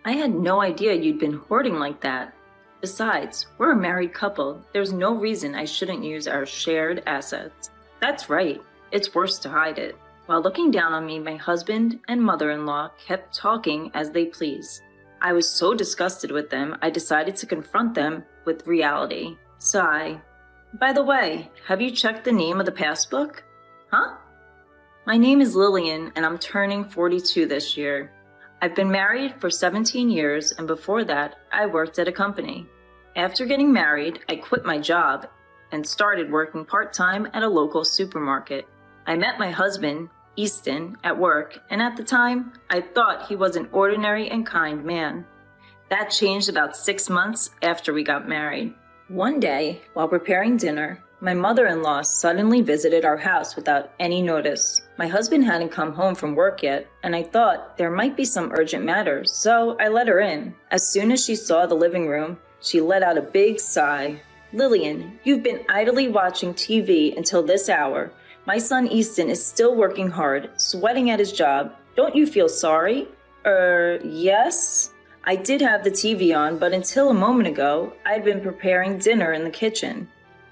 I had no idea you'd been hoarding like that. Besides, we're a married couple. There's no reason I shouldn't use our shared assets. That's right. It's worse to hide it. While looking down on me, my husband and mother-in-law kept talking as they please. I was so disgusted with them, I decided to confront them with reality. Sigh. By the way, have you checked the name of the passbook? Huh? My name is Lillian, and I'm turning 42 this year. I've been married for 17 years, and before that, I worked at a company. After getting married, I quit my job and started working part-time at a local supermarket. I met my husband, Easton, at work, and at the time, I thought he was an ordinary and kind man. That changed about 6 months after we got married. One day, while preparing dinner, my mother-in-law suddenly visited our house without any notice. My husband hadn't come home from work yet, and I thought there might be some urgent matter, so I let her in. As soon as she saw the living room, she let out a big sigh. Lillian, you've been idly watching TV until this hour. My son Easton is still working hard, sweating at his job. Don't you feel sorry? Yes? I did have the TV on, but until a moment ago, I'd been preparing dinner in the kitchen.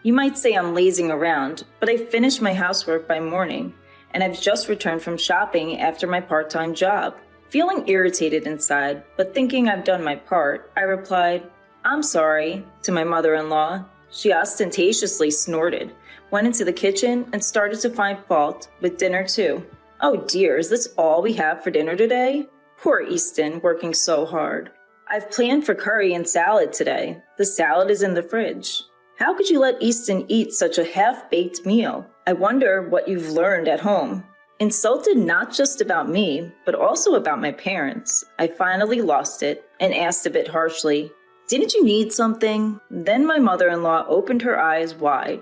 You might say I'm lazing around, but I finished my housework by morning, and I've just returned from shopping after my part-time job. Feeling irritated inside, but thinking I've done my part, I replied, I'm sorry, to my mother-in-law. She ostentatiously snorted, went into the kitchen, and started to find fault with dinner too. Oh dear, is this all we have for dinner today? Poor Easton, working so hard. I've planned for curry and salad today. The salad is in the fridge. How could you let Easton eat such a half-baked meal? I wonder what you've learned at home. Insulted not just about me, but also about my parents, I finally lost it and asked a bit harshly, Didn't you need something? Then my mother-in-law opened her eyes wide.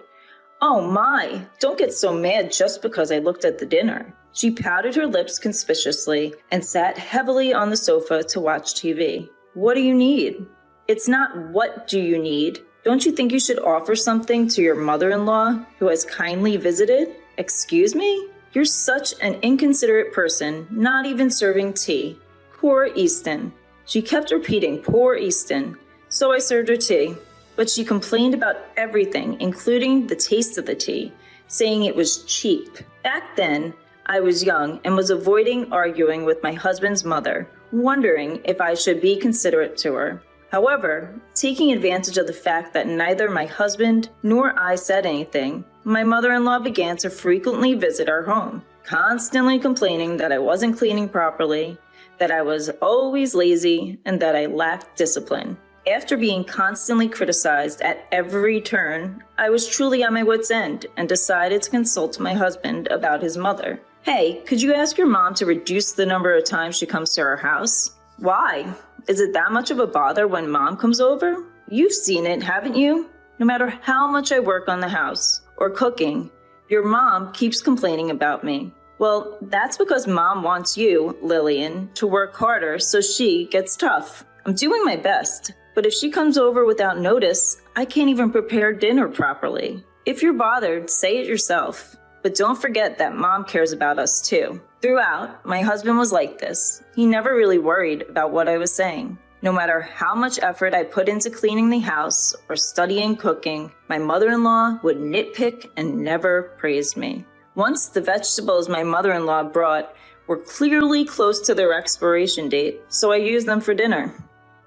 Oh my, don't get so mad just because I looked at the dinner. She pouted her lips conspicuously and sat heavily on the sofa to watch TV. What do you need? It's not what do you need. Don't you think you should offer something to your mother-in-law who has kindly visited? Excuse me? You're such an inconsiderate person, not even serving tea. Poor Easton. She kept repeating, poor Easton. So I served her tea, but she complained about everything, including the taste of the tea, saying it was cheap. Back then, I was young and was avoiding arguing with my husband's mother, wondering if I should be considerate to her. However, taking advantage of the fact that neither my husband nor I said anything, my mother-in-law began to frequently visit our home, constantly complaining that I wasn't cleaning properly, that I was always lazy, and that I lacked discipline. After being constantly criticized at every turn, I was truly on my wit's end and decided to consult my husband about his mother. Hey, could you ask your mom to reduce the number of times she comes to our house? Why? Is it that much of a bother when mom comes over? You've seen it, haven't you? No matter how much I work on the house or cooking, your mom keeps complaining about me. Well, that's because mom wants you, Lillian, to work harder so she gets tough. I'm doing my best, but if she comes over without notice, I can't even prepare dinner properly. If you're bothered, say it yourself. But don't forget that mom cares about us too. Throughout, my husband was like this. He never really worried about what I was saying. No matter how much effort I put into cleaning the house or studying cooking, my mother-in-law would nitpick and never praise me. Once the vegetables my mother-in-law brought were clearly close to their expiration date, so I used them for dinner.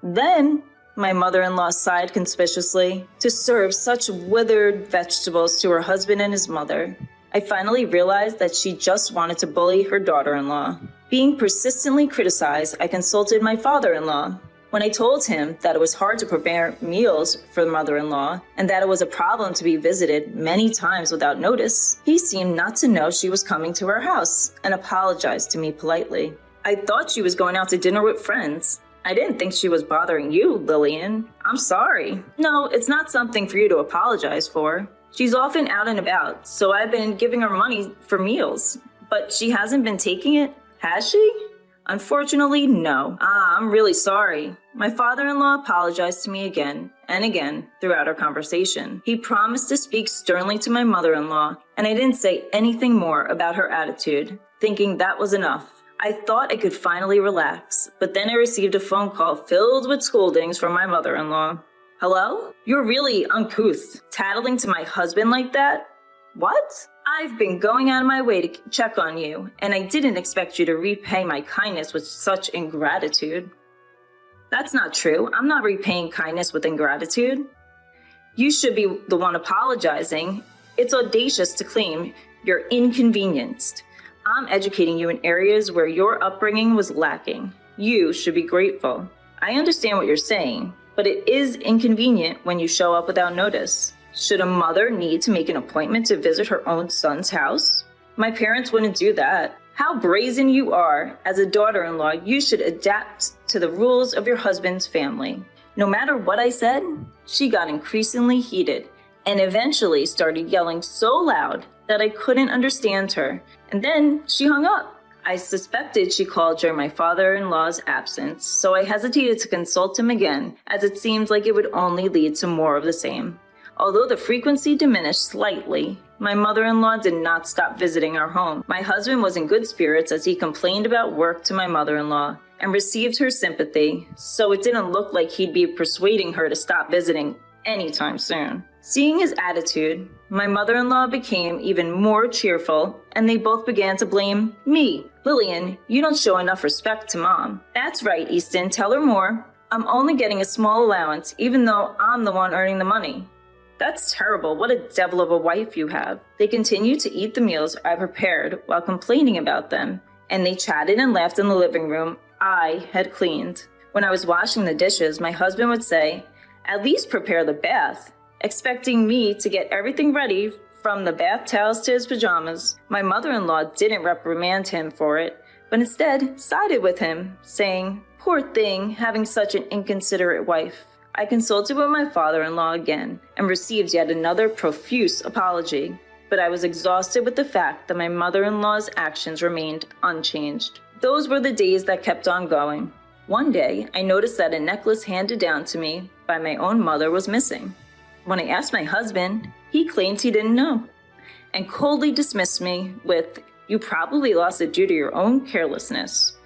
Then, my mother-in-law sighed conspicuously to serve such withered vegetables to her husband and his mother. I finally realized that she just wanted to bully her daughter-in-law. Being persistently criticized, I consulted my father-in-law. When I told him that it was hard to prepare meals for the mother-in-law and that it was a problem to be visited many times without notice, he seemed not to know she was coming to our house and apologized to me politely. I thought she was going out to dinner with friends. I didn't think she was bothering you, Lillian. I'm sorry. No, it's not something for you to apologize for. She's often out and about, so I've been giving her money for meals. But she hasn't been taking it, has she? Unfortunately, no. I'm really sorry. My father-in-law apologized to me again and again throughout our conversation. He promised to speak sternly to my mother-in-law, and I didn't say anything more about her attitude, thinking that was enough. I thought I could finally relax, but then I received a phone call filled with scoldings from my mother-in-law. Hello? You're really uncouth, tattling to my husband like that? What? I've been going out of my way to check on you, and I didn't expect you to repay my kindness with such ingratitude. That's not true. I'm not repaying kindness with ingratitude. You should be the one apologizing. It's audacious to claim you're inconvenienced. I'm educating you in areas where your upbringing was lacking. You should be grateful. I understand what you're saying, but it is inconvenient when you show up without notice. Should a mother need to make an appointment to visit her own son's house? My parents wouldn't do that. How brazen you are. As a daughter-in-law, you should adapt to the rules of your husband's family. No matter what I said, she got increasingly heated and eventually started yelling so loud that I couldn't understand her, and then she hung up. I suspected she called during my father-in-law's absence, so I hesitated to consult him again, as it seemed like it would only lead to more of the same. Although the frequency diminished slightly, my mother-in-law did not stop visiting our home. My husband was in good spirits as he complained about work to my mother-in-law and received her sympathy, so it didn't look like he'd be persuading her to stop visiting anytime soon. Seeing his attitude, my mother-in-law became even more cheerful, and they both began to blame me. Lillian, you don't show enough respect to Mom. That's right, Easton, tell her more. I'm only getting a small allowance, even though I'm the one earning the money. That's terrible. What a devil of a wife you have. They continued to eat the meals I prepared while complaining about them, and they chatted and laughed in the living room I had cleaned. When I was washing the dishes, my husband would say, "At least prepare the bath," expecting me to get everything ready from the bath towels to his pajamas. My mother-in-law didn't reprimand him for it, but instead sided with him, saying, "Poor thing, having such an inconsiderate wife." I consulted with my father-in-law again and received yet another profuse apology, but I was exhausted with the fact that my mother-in-law's actions remained unchanged. Those were the days that kept on going. One day, I noticed that a necklace handed down to me by my own mother was missing. When I asked my husband, he claimed he didn't know and coldly dismissed me with, "You probably lost it due to your own carelessness.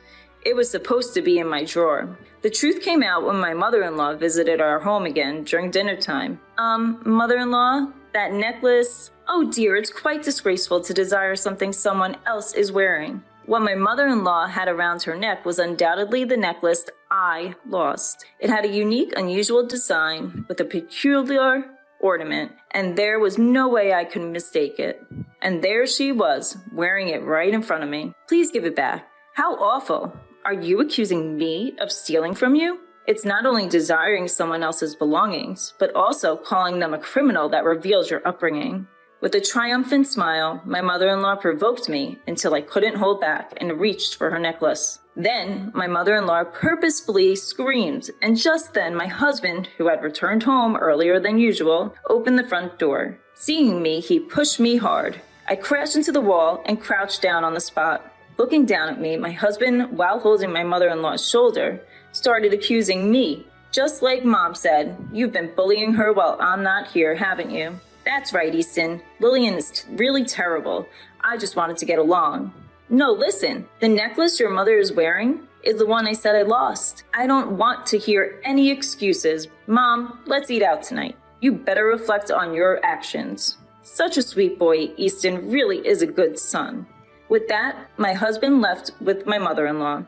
It was supposed to be in my drawer." The truth came out when my mother-in-law visited our home again during dinner time. Mother-in-law, that necklace, oh dear, it's quite disgraceful to desire something someone else is wearing. What my mother-in-law had around her neck was undoubtedly the necklace I lost. It had a unique, unusual design with a peculiar ornament, and there was no way I could mistake it. And there she was, wearing it right in front of me. Please give it back. How awful. Are you accusing me of stealing from you? It's not only desiring someone else's belongings, but also calling them a criminal that reveals your upbringing. With a triumphant smile, my mother-in-law provoked me until I couldn't hold back and reached for her necklace. Then, my mother-in-law purposefully screamed, and just then my husband, who had returned home earlier than usual, opened the front door. Seeing me, he pushed me hard. I crashed into the wall and crouched down on the spot. Looking down at me, my husband, while holding my mother-in-law's shoulder, started accusing me. Just like Mom said, "You've been bullying her while I'm not here, haven't you?" "That's right, Easton. Lillian is really terrible. I just wanted to get along." "No, listen. The necklace your mother is wearing is the one I said I lost. I don't want to hear any excuses. Mom, let's eat out tonight. You better reflect on your actions." Such a sweet boy. Easton really is a good son. With that, my husband left with my mother-in-law.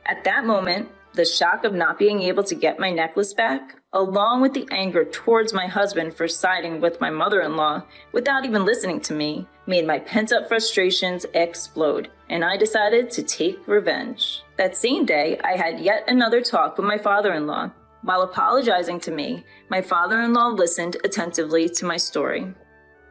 At that moment, the shock of not being able to get my necklace back, along with the anger towards my husband for siding with my mother-in-law without even listening to me, made my pent-up frustrations explode, and I decided to take revenge. That same day, I had yet another talk with my father-in-law. While apologizing to me, my father-in-law listened attentively to my story.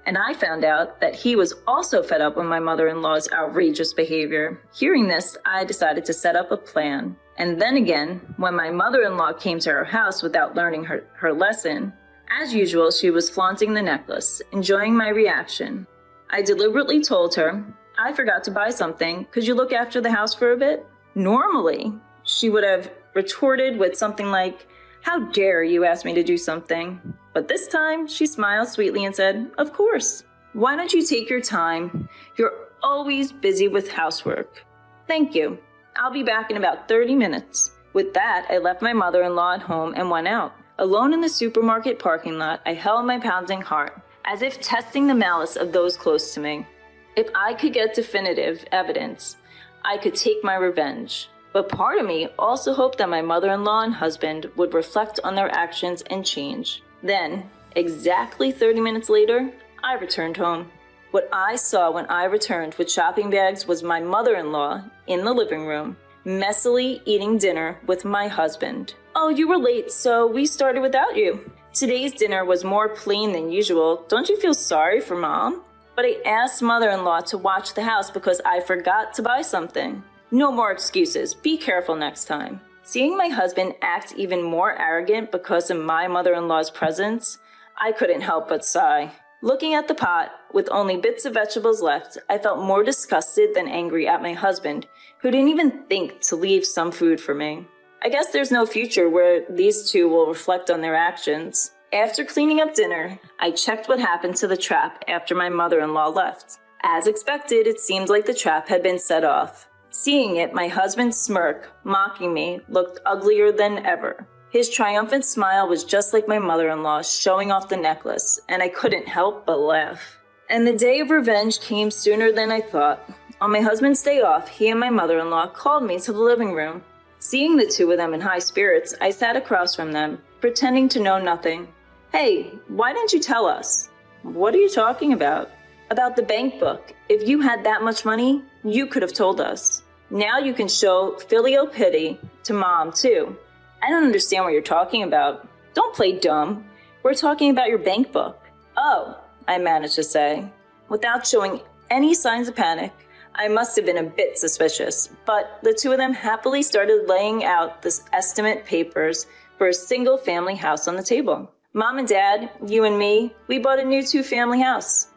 And I found out that he was also fed up with my mother-in-law's outrageous behavior. Hearing this, I decided to set up a plan. And then again, when my mother-in-law came to her house without learning her lesson, as usual, she was flaunting the necklace, enjoying my reaction. I deliberately told her, "I forgot to buy something. Could you look after the house for a bit?" Normally, she would have retorted with something like, "How dare you ask me to do something?" But this time, she smiled sweetly and said, "Of course. Why don't you take your time? You're always busy with housework." "Thank you. I'll be back in about 30 minutes. With that, I left my mother-in-law at home and went out. Alone in the supermarket parking lot, I held my pounding heart, as if testing the malice of those close to me. If I could get definitive evidence, I could take my revenge. But part of me also hoped that my mother-in-law and husband would reflect on their actions and change. Then, exactly 30 minutes later, I returned home. What I saw when I returned with shopping bags was my mother-in-law in the living room, messily eating dinner with my husband. "Oh, you were late, so we started without you. Today's dinner was more plain than usual. Don't you feel sorry for Mom?" But I asked mother-in-law to watch the house because I forgot to buy something. No more excuses. Be careful next time. Seeing my husband act even more arrogant because of my mother-in-law's presence, I couldn't help but sigh. Looking at the pot, with only bits of vegetables left, I felt more disgusted than angry at my husband, who didn't even think to leave some food for me. I guess there's no future where these two will reflect on their actions. After cleaning up dinner, I checked what happened to the trap after my mother-in-law left. As expected, it seemed like the trap had been set off. Seeing it, my husband's smirk, mocking me, looked uglier than ever. His triumphant smile was just like my mother-in-law showing off the necklace, and I couldn't help but laugh. And the day of revenge came sooner than I thought. On my husband's day off, he and my mother-in-law called me to the living room. Seeing the two of them in high spirits, I sat across from them, pretending to know nothing. "Hey, why didn't you tell us?" "What are you talking about?" "About the bank book. If you had that much money, you could have told us. Now you can show filial piety to Mom, too." "I don't understand what you're talking about." "Don't play dumb. We're talking about your bank book." "Oh," I managed to say. Without showing any signs of panic, I must have been a bit suspicious, but the two of them happily started laying out the estimate papers for a single family house on the table. "Mom and Dad, you and me, we bought a new 2-family house."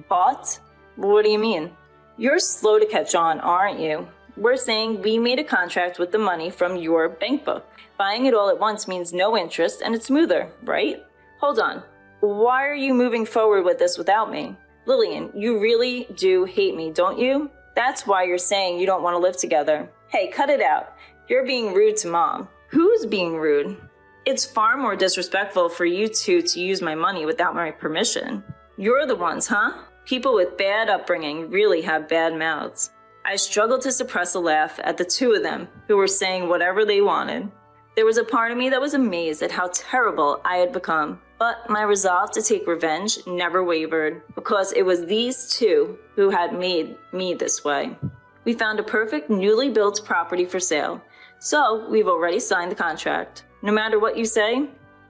"Bought? What do you mean?" "You're slow to catch on, aren't you? We're saying we made a contract with the money from your bank book. Buying it all at once means no interest and it's smoother, right?" "Hold on. Why are you moving forward with this without me?" "Lillian, you really do hate me, don't you? That's why you're saying you don't want to live together." "Hey, cut it out. You're being rude to Mom." "Who's being rude?" "It's far more disrespectful for you two to use my money without my permission." "You're the ones, huh? People with bad upbringing really have bad mouths." I struggled to suppress a laugh at the two of them, who were saying whatever they wanted. There was a part of me that was amazed at how terrible I had become, but my resolve to take revenge never wavered, because it was these two who had made me this way. We found a perfect newly built property for sale, so we've already signed the contract. No matter what you say,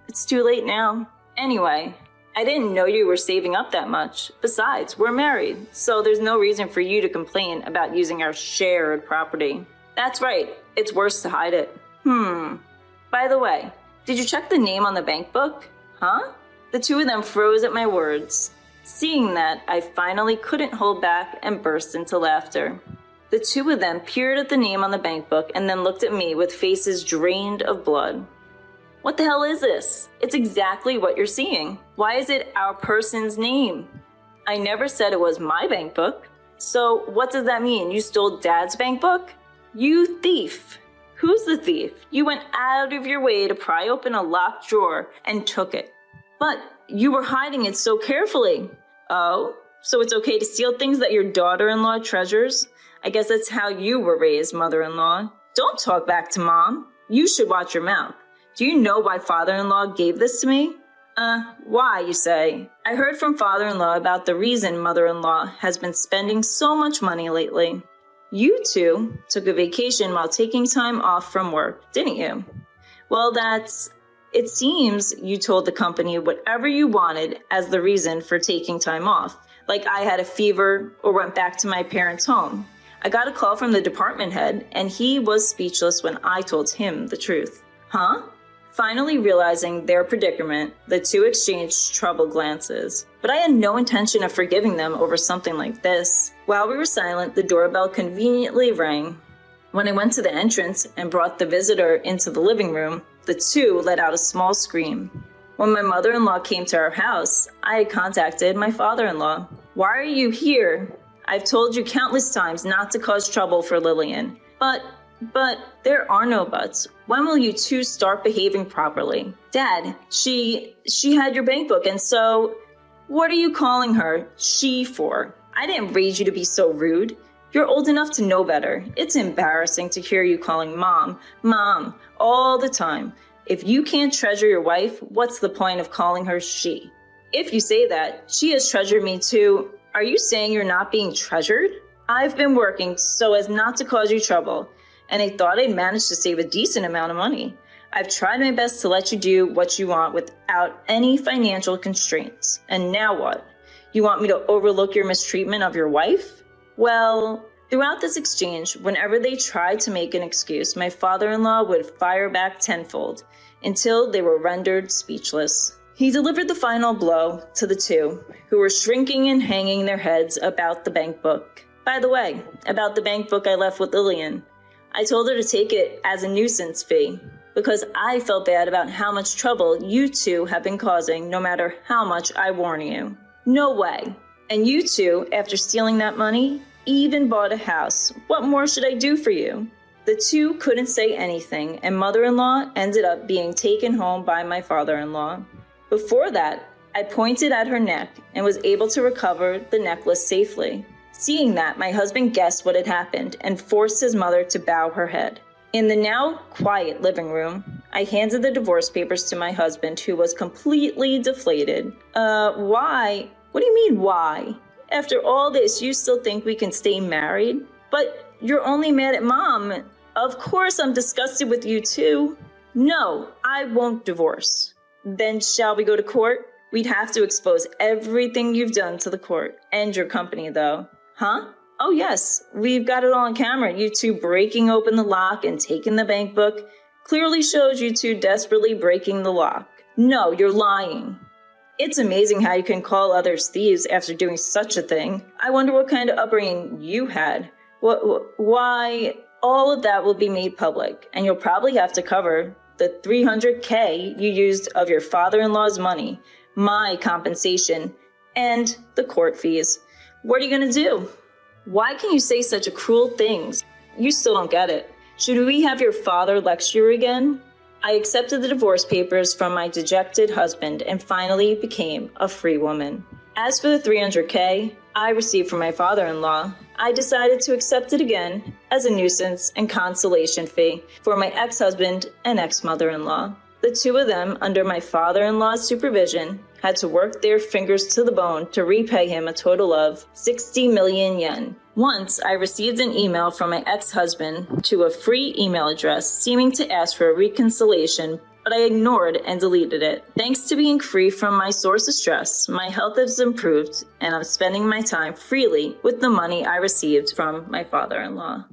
it's too late now. Anyway, I didn't know you were saving up that much. Besides, we're married, so there's no reason for you to complain about using our shared property. That's right, it's worse to hide it. By the way, did you check the name on the bank book? Huh? The two of them froze at my words. Seeing that, I finally couldn't hold back and burst into laughter. The two of them peered at the name on the bank book and then looked at me with faces drained of blood. "What the hell is this? It's exactly what you're seeing. Why is it our person's name?" "I never said it was my bank book." "So what does that mean? You stole Dad's bank book?" "You thief." "Who's the thief? You went out of your way to pry open a locked drawer and took it." "But you were hiding it so carefully." "Oh, so it's okay to steal things that your daughter-in-law treasures? I guess that's how you were raised, mother-in-law." "Don't talk back to Mom. You should watch your mouth. Do you know why father-in-law gave this to me?" Why, you say? I heard from father-in-law about the reason mother-in-law has been spending so much money lately. You two took a vacation while taking time off from work, didn't you?" "Well, it seems you told the company whatever you wanted as the reason for taking time off, like I had a fever or went back to my parents' home. I got a call from the department head, and he was speechless when I told him the truth." "Huh?" Finally realizing their predicament, the two exchanged troubled glances. But I had no intention of forgiving them over something like this. While we were silent, the doorbell conveniently rang. When I went to the entrance and brought the visitor into the living room, the two let out a small scream. When my mother-in-law came to our house, I had contacted my father-in-law. "Why are you here? I've told you countless times not to cause trouble for Lillian, but But there are no buts. When will you two start behaving properly? Dad, she had your bank book, and so what are you calling her she for? I didn't raise you to be so rude. You're old enough to know better. It's embarrassing to hear you calling mom, mom, all the time. If you can't treasure your wife, what's the point of calling her she? If you say that, she has treasured me too. Are you saying you're not being treasured? I've been working so as not to cause you trouble, and I thought I'd managed to save a decent amount of money. I've tried my best to let you do what you want without any financial constraints. And now what? You want me to overlook your mistreatment of your wife? Well, throughout this exchange, whenever they tried to make an excuse, my father-in-law would fire back tenfold until they were rendered speechless. He delivered the final blow to the two, who were shrinking and hanging their heads about the bank book. By the way, about the bank book I left with Lillian, I told her to take it as a nuisance fee because I felt bad about how much trouble you two have been causing no matter how much I warn you. No way. And you two, after stealing that money, even bought a house. What more should I do for you? The two couldn't say anything, and mother-in-law ended up being taken home by my father-in-law. Before that, I pointed at her neck and was able to recover the necklace safely. Seeing that, my husband guessed what had happened and forced his mother to bow her head. In the now quiet living room, I handed the divorce papers to my husband, who was completely deflated. Why? What do you mean, why? After all this, you still think we can stay married? But you're only mad at mom. Of course I'm disgusted with you too. No, I won't divorce. Then shall we go to court? We'd have to expose everything you've done to the court. And your company, though. Huh? Oh yes, we've got it all on camera. You two breaking open the lock and taking the bank book clearly shows you two desperately breaking the lock. No, you're lying. It's amazing how you can call others thieves after doing such a thing. I wonder what kind of upbringing you had. Why? All of that will be made public, and you'll probably have to cover the $300K you used of your father-in-law's money, my compensation, and the court fees. What are you going to do? Why can you say such cruel things? You still don't get it. Should we have your father lecture you again? I accepted the divorce papers from my dejected husband and finally became a free woman. As for the $300K I received from my father-in-law, I decided to accept it again as a nuisance and consolation fee for my ex-husband and ex-mother-in-law. The two of them, under my father-in-law's supervision, had to work their fingers to the bone to repay him a total of 60 million yen. Once, I received an email from my ex-husband to a free email address seeming to ask for a reconciliation, but I ignored and deleted it. Thanks to being free from my source of stress, my health has improved, and I'm spending my time freely with the money I received from my father-in-law.